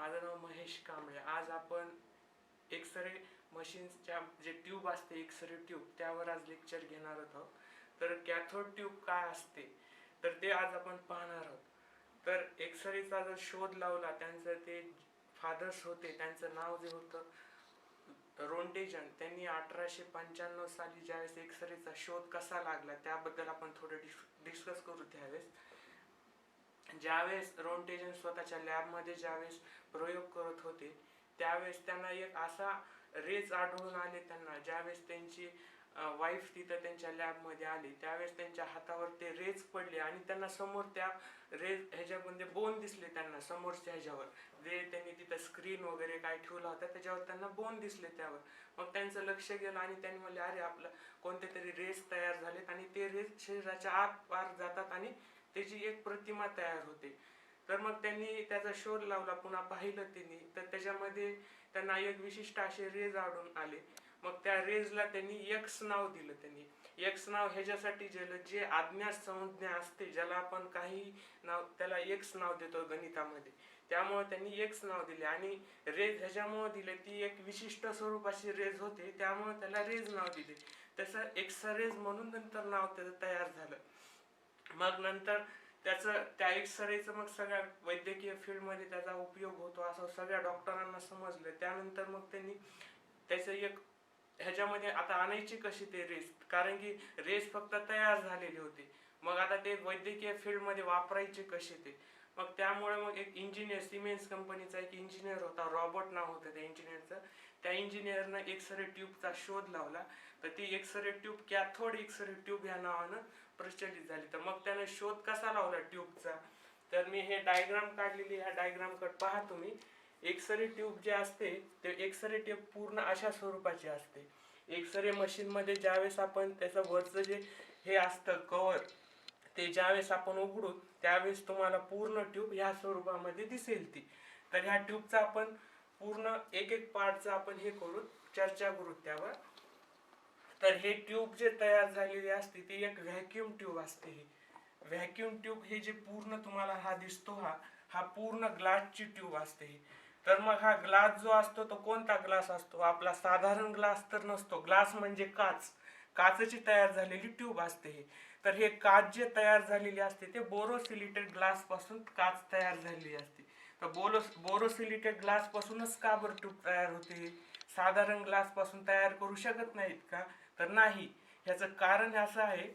माझं नाव महेश कांबळे. आज आपण एक्सरे मशीन्सच्या जे ट्यूब असते एक्सरे ट्यूब त्यावर आज लेक्चर घेणार आहोत. तर कॅथोड ट्यूब काय असते तर ते आज आपण पाहणार आहोत. तर एक्सरेचा जर शोध लावला, त्यांचं ते फादर्स होते, त्यांचं नाव जे होतं रोंटेजन. त्यांनी 1895 साली ज्यावेळेस एक्सरेचा शोध कसा लागला त्याबद्दल आपण थोडं डिस्कस करू. त्यावेळेस ज्यावेळेस रोंटेजन स्वतःच्या लॅबमध्ये ज्यावेळेस प्रयोग करत होते त्यावेळेस त्यांना एक असा रेज आढळून आले. त्यांना ज्यावेळेस त्यांची वाईफ तिथं त्यांच्या लॅबमध्ये आली त्यावेळेस त्यांच्या हातावर ते रेज पडले आणि त्यांना समोर त्या रेज ह्याच्यामध्ये बोन दिसले. त्यांना समोरच्या ह्याच्यावर जे त्यांनी तिथं स्क्रीन वगैरे काय ठेवला होता त्याच्यावर त्यांना बोन दिसले त्यावर. मग त्यांचं लक्ष गेलं आणि त्यांनी म्हणले अरे आपलं कोणते तरी रेज तयार झालेत आणि ते रेज शरीराच्या आत पार जातात आणि त्याची एक प्रतिमा तयार होते. तर मग त्यांनी त्याचा शोध लावला, पुन्हा पाहिलं त्यांनी तर त्याच्यामध्ये त्यांना एक विशिष्ट असे रेज आढळून आले. मग त्या रेजला त्यांनी एक्स नाव दिलं. त्यांनी एक्स नाव ह्याच्यासाठी दिलं जे अज्ञात संज्ञा असते ज्याला आपण काही नाव त्याला एक्स नाव देतो गणितामध्ये, त्यामुळे त्यांनी एक्स नाव दिले. आणि रेज ह्याच्यामुळे दिले ती एक विशिष्ट स्वरूपाची रेज होते त्यामुळे त्याला रेज नाव दिले. तसं एक्स रेज म्हणून नंतर नाव त्याचं तयार झालं. मग नंतर त्याचं त्या एक्सरेचं मग सगळ्या वैद्यकीय फील्डमध्ये त्याचा उपयोग होतो असं सगळ्या डॉक्टरांना समजलं. त्यानंतर मग त्यांनी त्याचं एक ह्याच्यामध्ये आता आणायची कशी ते रेस, कारण की रेस फक्त तयार झालेले होते. मग आता ते वैद्यकीय फील्डमध्ये वापरायचे कसे ते. मग त्यामुळे मग एक इंजिनियर सिमेन्स कंपनीचा एक इंजिनियर होता, रॉबर्ट नाव होतं त्या इंजिनियरचं. त्या इंजिनियरनं एक्सरे ट्यूबचा शोध लावला. तर ती x ray tube cathode x ray tube या नावानं प्रचलित झाली. तर मग त्यानं शोध कसा लावला ट्यूबचा, तर मी हे डायग्राम काढलेली, ह्या डायग्रामकडे पहा तुम्ही. एक्सरे ट्यूब जे असते ते एक्सरे ट्यूब पूर्ण अशा स्वरूपाची असते. एक्सरे मशीनमध्ये ज्यावेळेस आपण त्याचं वरचं जे हे असतं कवर ते ज्यावेळेस आपण उघडू त्यावेळेस तुम्हाला पूर्ण ट्यूब ह्या स्वरूपामध्ये दिसेल ती. तर ह्या ट्यूबचा आपण पूर्ण एक एक पार्टचा आपण हे करू, चर्चा करू त्यावर. तर हे ट्यूब जे तयार झालेली असते ती एक व्हॅक्यूम ट्यूब असते. ही व्हॅक्यूम ट्यूब हे जे पूर्ण तुम्हाला हा दिसतो हा पूर्ण ग्लासची ट्यूब असते ही. तर मग हा ग्लास जो असतो तो कोणता ग्लास असतो, आपला साधारण ग्लास तर नसतो. ग्लास म्हणजे काचची तयार झालेली ट्यूब असते ही. तर हे काच जे तयार झालेली असते ते बोरोसिलिकेट ग्लास पासून काच तयार झालेली असते. तर बोरोसिलिकेट ग्लास पासूनच का बरं ट्यूब तयार होते, साधारण ग्लास पासून तयार करू शकत नाहीत का, तर नाही. ह्याचं कारण असं आहे,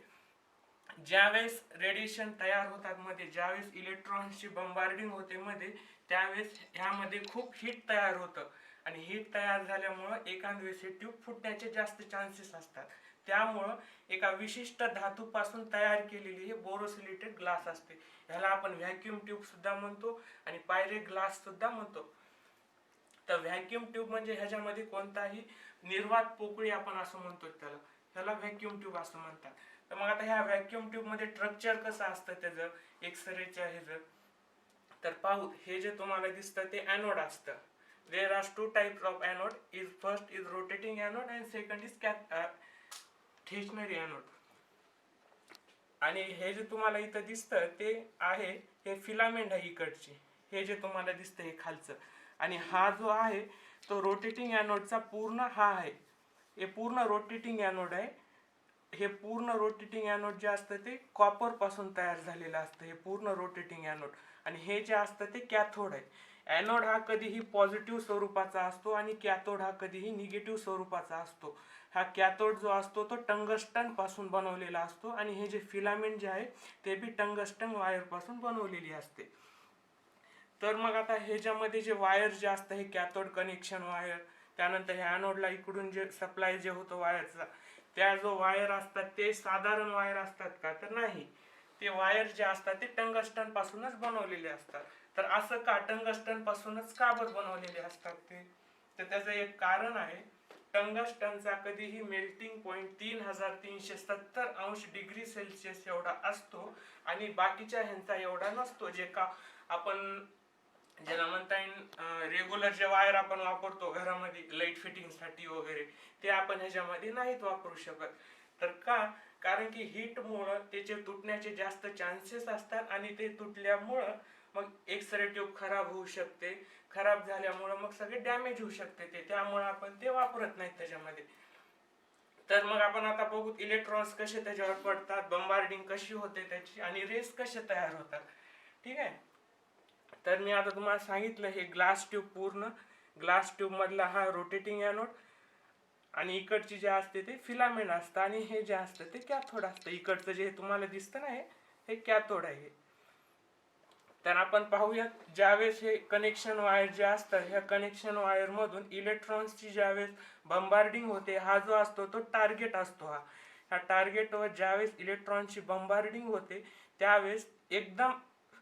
ज्यावेळेस रेडिएशन तयार होतात मध्ये, ज्यावेळेस इलेक्ट्रॉन्सची बंबार्डिंग होते मध्ये, त्यावेळेस ह्यामध्ये खूप हीट तयार होतं आणि हीट तयार झाल्यामुळं एखाद वेळेस हे ट्यूब फुटण्याचे जास्त चान्सेस असतात. त्यामुळं एका विशिष्ट धातूपासून तयार केलेली हे बोरोसिलिकेट ग्लास असते. ह्याला आपण व्हॅक्यूम ट्यूब सुद्धा म्हणतो आणि पायरेट ग्लास सुद्धा म्हणतो. तर व्हॅक्यूम ट्यूब म्हणजे ह्याच्यामध्ये कोणताही निर्वात पोकळी आपण असं म्हणतो ह्याला व्हॅक्यूम ट्यूब असं म्हणतात. तर मग आता ह्या व्हॅक्यूम ट्यूब मध्ये स्ट्रक्चर कसं असतं त्याचं एक्सरेच्या ह्याचं, तर पाहू. हे जे तुम्हाला दिसतं ते ॲनोड असतं. There are two types of anode. First is rotating anode and second is stationary anode. आणि हे जे तुम्हाला इथं दिसतं ते आहे हे फिलामेंट आहे इकडची. हे जे तुम्हाला दिसतं हे खालचं, आणि हा जो आहे तो रोटेटिंग ॲनोडचा पूर्ण हा आहे. हे पूर्ण रोटेटिंग ॲनोड आहे. हे पूर्ण रोटेटिंग ॲनोड जे असतं ते कॉपर पासून तयार झालेलं असतं, हे पूर्ण रोटेटिंग ॲनोड. आणि हे जे असतं ते कॅथोड आहे. ॲनोड हा कधीही पॉझिटिव्ह स्वरूपाचा असतो आणि कॅथोड हा कधीही निगेटिव्ह स्वरूपाचा असतो. हा कॅथोड जो असतो तो टंगस्टन पासून बनवलेला असतो आणि हे जे फिलामेंट जे आहे ते बी टंगस्टन वायर पासून बनवलेली असते. तर मग आता ह्याच्यामध्ये जे वायर जे असतं हे कॅथोड कनेक्शन वायर, त्यानंतर हे ॲनोडला इकडून जे सप्लाय जे होतं वायरचा, त्या जो वायर असतात ते साधारण वायर असतात का, तर नाही. ते वायर जे असतात ते टंगस्टन पासूनच बनवलेले असतात. तर असं का टंगस्टन पासूनच का बरं बनवलेले असतात ते, तर त्याचं एक कारण आहे. टंगस्टनचा कधीही मेल्टिंग पॉइंट 3370 अंश डिग्री सेल्सिअस एवढा असतो आणि बाकीच्या ह्यांचा एवढा नसतो. जे का आपण ज्याला म्हणता येईल रेग्युलर जे वायर आपण वापरतो घरामध्ये लाईट फिटिंग साठी वगैरे, ते आपण ह्याच्यामध्ये नाहीत वापरू शकत. तर का, कारण की हीटमुळं त्याचे तुटण्याचे जास्त चान्सेस असतात आणि ते तुटल्यामुळं मग एक्सरे ट्यूब खराब होऊ शकते. खराब झाल्यामुळं मग सगळे डॅमेज होऊ शकते ते, त्यामुळे आपण ते वापरत नाही त्याच्यामध्ये. तर मग आपण आता बघू इलेक्ट्रॉन्स कसे त्याच्यावर पडतात, बंबार्डिंग कशी होते त्याची, आणि रेस कसे तयार होतात. ठीक आहे. तर मी आता तुम्हाला सांगितलं हे ग्लास ट्यूब, पूर्ण ग्लास ट्यूब मधला हा रोटेटिंग एनोड, आणि इकडची जे असते ते फिलामेंट असतं, आणि हे जे असतं ते कॅथोड असतं. इकडचं जे तुम्हाला दिसतं ना हे कॅथोड आहे. तर आपण पाहूयात ज्यावेळेस हे कनेक्शन वायर जे असतं, ह्या कनेक्शन वायर मधून इलेक्ट्रॉन्सची ज्यावेळेस बंबार्डिंग होते, हा जो असतो तो टार्गेट असतो. ह्या टार्गेटवर ज्यावेळेस इलेक्ट्रॉनची बंबार्डिंग होते त्यावेळेस एकदम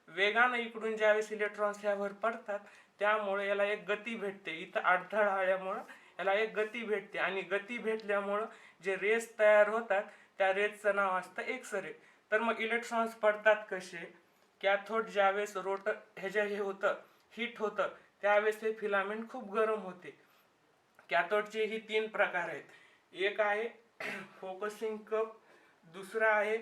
वेगानं इकडून ज्यावेळेस इलेक्ट्रॉन्स ह्यावर पडतात, त्यामुळे याला एक गती भेटते. इथं अडथळा आल्यामुळं याला एक गती भेटते, आणि गती भेटल्यामुळं जे रेस तयार होतात त्या रेसचं नाव असतं एक्सरे. तर मग इलेक्ट्रॉन्स पडतात कसे? कॅथोड ज्यावेळेस रोटर हे होतं, हीट होतं, त्यावेळेस हे फिलामेंट खूप गरम होते. कॅथोडचे ही 3 प्रकार आहेत. एक आहे फोकसिंग कप, दुसरा आहे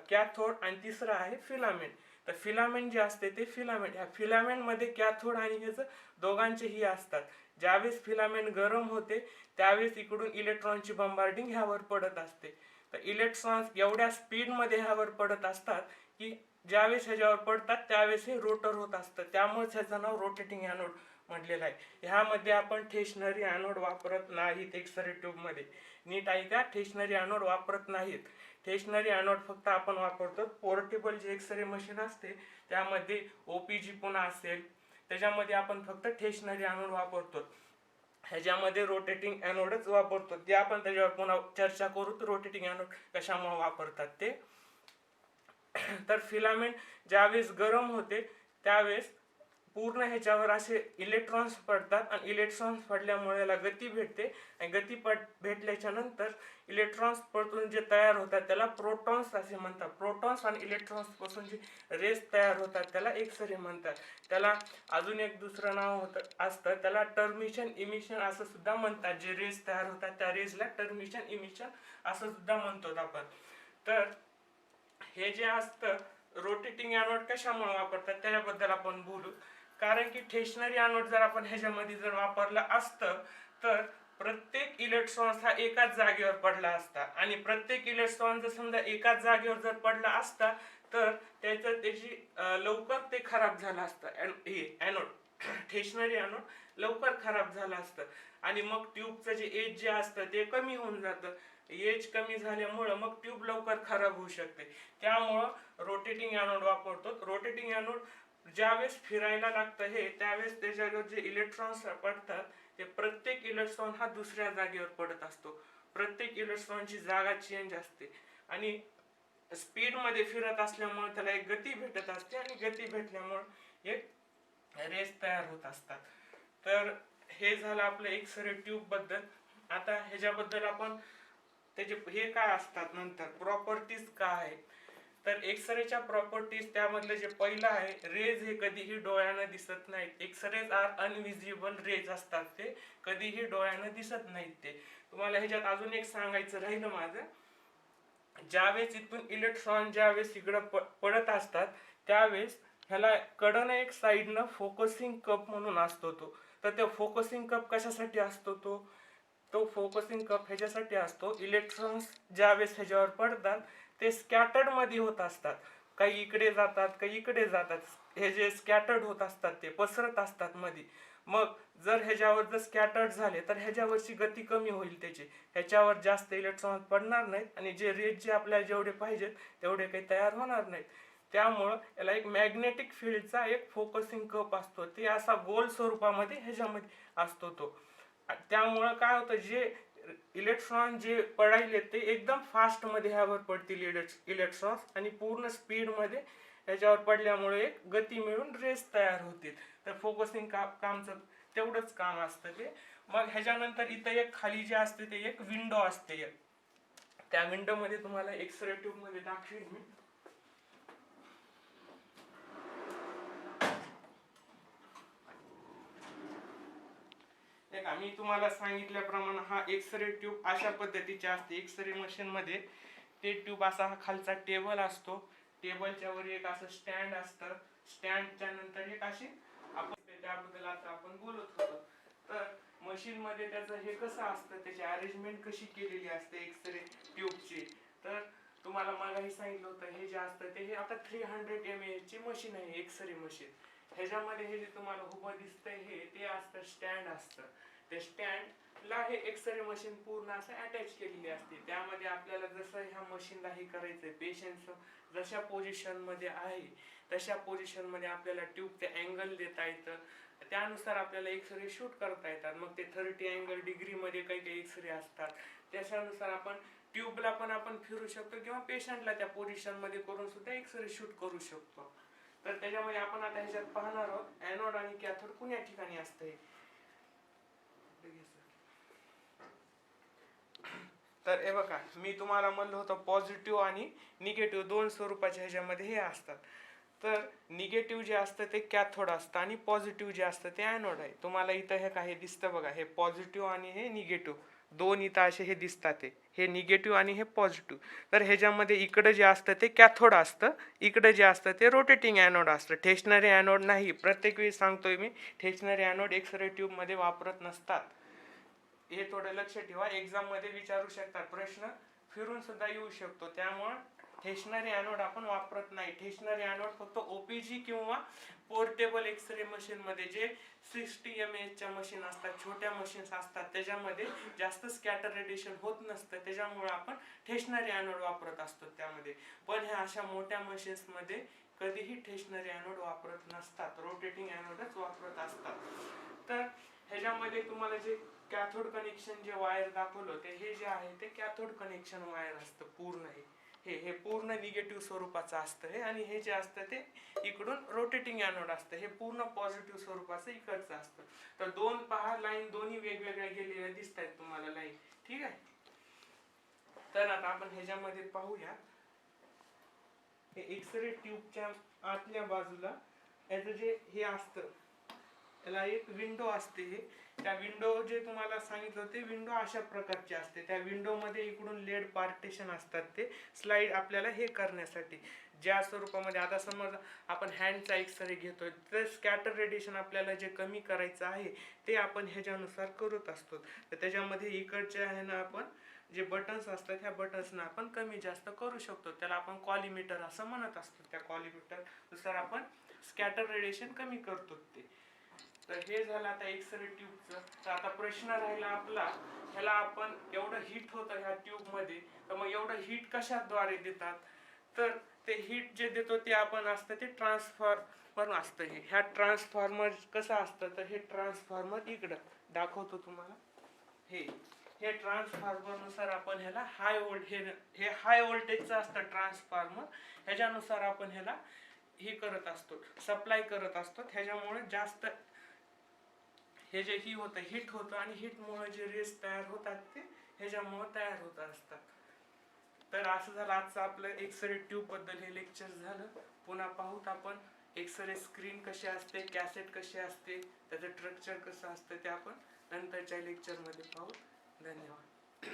कॅथोड, आणि तिसरा आहे फिलामेंट. तर फिलामेंट जे असते ते फिलामेंट, ह्या फिलामेंटमध्ये कॅथोड आणि ह्याचं दोघांचेही असतात. ज्यावेळेस फिलामेंट गरम होते त्यावेळेस इकडून इलेक्ट्रॉनची बंबार्डिंग ह्यावर पडत असते. तर इलेक्ट्रॉन्स एवढ्या स्पीडमध्ये ह्यावर पडत असतात की ज्यावेळेस ह्याच्यावर पडतात त्यावेळेस हे रोटर होत असतं. त्यामुळेच ह्याचं नाव रोटेटिंग एनोड म्हटलेलं आहे. ह्यामध्ये आपण स्टेशनरी एनोड वापरत नाहीत. एक्सरे ट्यूबमध्ये नीट ऐका, स्टेशनरी एनोड वापरत नाहीत. स्टेशनरी एनोड फक्त आपण वापरतो पोर्टेबल जे एक्सरे मशीन असते त्यामध्ये, OPG पुन्हा असेल त्याच्यामध्ये आपण फक्त स्टेशनरी एनोड वापरतो. ह्याच्यामध्ये रोटेटिंग एनोडच वापरतो. ते आपण त्याच्यावर पुन्हा चर्चा करू, रोटेटिंग एनोड कशामुळे वापरतात ते. तर फिलामेंट ज्यावेळेस गरम होते त्यावेळेस पूर्ण ह्याच्यावर असे इलेक्ट्रॉन्स पडतात, आणि इलेक्ट्रॉन्स पडल्यामुळे याला गती भेटते, आणि गती भेटल्याच्या नंतर इलेक्ट्रॉन्स पडून जे तयार होतात त्याला प्रोटॉन्स असे म्हणतात. प्रोटॉन्स आणि इलेक्ट्रॉन्स पासून जे रेस तयार होतात त्याला एक्सरे म्हणतात. त्याला अजून एक दुसरं नाव असतं, त्याला टर्मिशन इमिशन असं सुद्धा म्हणतात. जे रेस तयार होतात त्या रेसला टर्मिशन इमिशन असं सुद्धा म्हणतो आपण. तर हे जे असतं रोटेटिंग एनोड कशामुळे वापरतात त्याच्याबद्दल आपण बोलू. कारण की स्टेशनरी एनोड जर आपण ह्याच्यामध्ये जर वापरलं असतं तर प्रत्येक इलेक्ट्रॉन हा एकाच जागेवर पडला असता, आणि प्रत्येक इलेक्ट्रॉन जर समजा एकाच जागेवर जर पडला असता तर त्याची लवकर ते खराब झालं असतं. एनोड स्टेशनरी एनोड लवकर खराब झालं असतं, आणि मग ट्यूबचं जे एज जे असतं ते कमी होऊन जातं. एज कमी झाल्यामुळं मग ट्यूब लवकर खराब होऊ शकते. त्यामुळं रोटेटिंग एनोड वापरतो. रोटेटिंग एनोड ज्यावेळेस फिरायला लागतं हे त्यावेळेस त्याच्यावर जे इलेक्ट्रॉन्स पडतात ते प्रत्येक इलेक्ट्रॉन हा दुसऱ्या जागेवर पडत असतो. प्रत्येक इलेक्ट्रॉनची जागा चेंज असते, आणि स्पीड मध्ये फिरत असल्यामुळे त्याला एक गती भेटत असते, आणि गती भेटल्यामुळे एक रेस तयार होत असतात. तर हे झालं आपलं एक्सरे ट्यूब बद्दल. आता ह्याच्याबद्दल आपण त्याचे हे काय असतात नंतर प्रॉपर्टीज काय आहे. तर एक्सरेच्या प्रॉपर्टीज त्यामधलं जे पहिलं आहे, रेज हे कधीही डोळ्यानं दिसत नाहीत. एक्सरेज आर अनविजिबल रेज असतात, ते कधीही डोळ्यानं दिसत नाहीत. ते तुम्हाला ह्याच्यात अजून एक सांगायचं राहिलं माझं, ज्यावेळेस इथून इलेक्ट्रॉन ज्यावेळेस इकडं पडत असतात त्यावेळेस ह्याला कडनं एक साईडनं फोकसिंग कप म्हणून असतो तो. तर ते फोकसिंग कप कशासाठी असतो? तो फोकसिंग कप ह्याच्यासाठी असतो, इलेक्ट्रॉन्स ज्यावेळेस ह्याच्यावर पडतात ते स्कॅटर्ड मध्ये होत असतात. काही इकडे जातात, काही इकडे जातात. हे जे स्कॅटर्ड होत असतात ते पसरत असतात मध्ये. मग जर ह्याच्यावर जर स्कॅटर्ड झाले तर ह्याच्यावरची गती कमी होईल त्याची, ह्याच्यावर जास्त इलेक्ट्रॉन पडणार नाहीत, आणि जे रेज जे आपल्याला जेवढे पाहिजेत तेवढे काही तयार होणार नाहीत. त्यामुळं याला एक मॅग्नेटिक फील्डचा एक फोकसिंग कप असतो, ते असा गोल स्वरूपामध्ये ह्याच्यामध्ये असतो तो. त्यामुळं काय होतं, जे इलेक्ट्रॉन जे पडायले ते एकदम फास्ट मध्ये ह्यावर पडतील इलेक्ट्रॉन्स, आणि पूर्ण स्पीड मध्ये ह्याच्यावर पडल्यामुळे एक गती मिळून रेस तयार होतील. तर फोकसिंग कामचं तेवढंच काम असतं ते. मग ह्याच्यानंतर इथं एक खाली जे असते ते एक विंडो असते. त्या विंडो मध्ये तुम्हाला एक्सरे ट्यूब मध्ये दाखवीन मी. मी तुम्हाला सांगितल्याप्रमाणे हा एक्सरे ट्यूब अशा पद्धतीचे असते. एक्सरे मशीन मध्ये ते ट्यूब असा हा खालचा टेबल असतो, टेबलच्या वर एक असं स्टँड असतं, स्टँडच्या नंतर एक अशी आपण त्याबद्दल आता आपण बोलत होतो. तर मशीन मध्ये त्याचं हे कसं असतं, त्याची अरेंजमेंट कशी केलेली असते एक्सरे ट्यूबची. तर तुम्हाला मागाही सांगितलं होतं, हे जे असतं ते हे आता 300 mAh ची मशीन आहे, एक्सरे मशीन. ह्याच्यामध्ये हे जे तुम्हाला उभं दिसतंय हे ते असतं स्टँड असतं. ते स्टँडला हे एक्सरे मशीन पूर्ण असं अटॅच केलेली असते. त्यामध्ये आपल्याला जसं ह्या मशीनला हे करायचंय, पेशंट जशा पोझिशन मध्ये आहे तशा पोझिशन मध्ये आपल्याला ट्यूबचे अँगल देता येतं. त्यानुसार आपल्याला एक्सरे शूट करता येतात. मग ते 30 अँगल डिग्री मध्ये काही काही एक्सरे असतात. त्याच्यानुसार आपण ट्यूबला पण आपण फिरू शकतो किंवा पेशंटला त्या पोझिशन मध्ये करून सुद्धा एक्सरे शूट करू शकतो. तर त्याच्यामध्ये आपण आता ह्याच्यात पाहणार आहोत ॲनोड आणि कॅथोड कोण्या ठिकाणी असते. तर हे बघा, मी तुम्हाला म्हणलं होतं पॉझिटिव्ह आणि निगेटिव्ह दोन स्वरूपाच्या ह्याच्यामध्ये हे असतात. तर निगेटिव्ह जे असतं ते कॅथोड असतं आणि पॉझिटिव्ह जे असतं ते ॲनोड आहे. तुम्हाला इथं हे काय दिसतं बघा, हे पॉझिटिव्ह आणि हे निगेटिव्ह दोन इथं असे हे दिसतात, हे निगेटिव्ह आणि हे पॉझिटिव्ह. तर ह्याच्यामध्ये इकडं जे असतं ते कॅथोड असतं, इकडं जे असतं ते रोटेटिंग ॲनोड असतं. स्टेशनरी ॲनोड नाही. प्रत्येक वेळी सांगतोय मी, स्टेशनरी ॲनोड एक्सरे ट्यूबमध्ये वापरत नसतात. हे थोडं लक्ष ठेवा, एक्झाम मध्ये विचारू शकतात प्रश्न, फिरून सुद्धा येऊ शकतो. त्यामुळे स्टेशनरी ॲनोड आपण वापरत नाही. स्टेशनरी ॲनोड फक्त ओपीजी किंवा पोर्टेबल एक्सरे मशीन मध्ये जे 60 mAh च्या मशीन असतात, छोट्या मशीन्स असतात, त्याच्यामध्ये जास्त स्कॅटर रेडिएशन होत नसतं, त्याच्यामुळे आपण स्टेशनरी ॲनोड वापरत असतो त्यामध्ये. पण ह्या अशा मोठ्या मशीन्स मध्ये कधीही स्टेशनरी ॲनोड वापरत नसतात, रोटेटिंग ॲनोडच वापरत असतात. तर ह्याच्यामध्ये तुम्हाला जे कॅथोड कनेक्शन जे वायर दाखवलं ते हे जे आहे ते कॅथोड कनेक्शन वायर असतं पूर्ण. हे पूर्ण निगेटिव्ह स्वरूपाचं असतं हे, आणि हे जे असतं ते इकडून रोटेटिंग ॲनोड असतं, हे पूर्ण पॉझिटिव्ह स्वरूपाचं इकडचं असतं. तर दोन पहा लाईन दोन्ही वेगवेगळ्या गेलेल्या दिसत आहेत तुम्हाला लाईन, ठीक आहे. तर आता आपण ह्याच्यामध्ये पाहूया, हे एक्सरे ट्यूबच्या आतल्या बाजूला याचं जे हे असतं त्याला एक विंडो असते. त्या विंडो जे तुम्हाला सांगितलं ते विंडो अशा प्रकारची असते. त्या विंडो मध्ये इकडून लेड पार्टिशन असतात, ते स्लाइड आपल्याला हे करण्यासाठी. ज्या स्वरूपामध्ये आता समज आपण हँडचा एक्सरे घेतोय तर स्कॅटर रेडिएशन आपल्याला जे कमी करायचं आहे ते आपण ह्याच्यानुसार करत असतो. तर त्याच्यामध्ये इकडच्या आहे ना आपण जे बटन्स असतात ह्या बटन्सना आपण कमी जास्त करू शकतो. त्याला आपण कॉलिमीटर असं म्हणत असतो. त्या कॉलिमीटर नुसार आपण स्कॅटर रेडिएशन कमी करतो ते. तर हे झालं आता एक्सरे ट्यूबचं. तर आता प्रश्न राहिला आपला, ह्याला आपण एवढं हीट होतं ह्या ट्यूब मध्ये, तर मग एवढं हीट कशाद्वारे देतात. तर ते हीट जे देतो ते आपण असतं ते ट्रान्सफॉर्मर असतं. हे ह्या ट्रान्सफॉर्मर कसं असतं, तर हे ट्रान्सफॉर्मर इकडं दाखवतो तुम्हाला. हे हे ट्रान्सफॉर्मर नुसार आपण ह्याला हे हाय व्होल्टेजचं असतं ट्रान्सफॉर्मर. ह्याच्यानुसार आपण ह्याला हे करत असतो, सप्लाय करत असतो. ह्याच्यामुळे जास्त हे जे ही होतं हिट होतं, आणि हिटमुळे जे रेस तयार होतात ते ह्याच्यामुळे तयार होत असतात. तर असं झालं आजचं आपलं एक्सरे ट्यूब बद्दल हे लेक्चर झालं. पुन्हा पाहूत आपण एक्सरे स्क्रीन कशी असते, कॅसेट कशी असते, त्याचं स्ट्रक्चर कसं असतं ते आपण नंतरच्या लेक्चरमध्ये पाहू. धन्यवाद.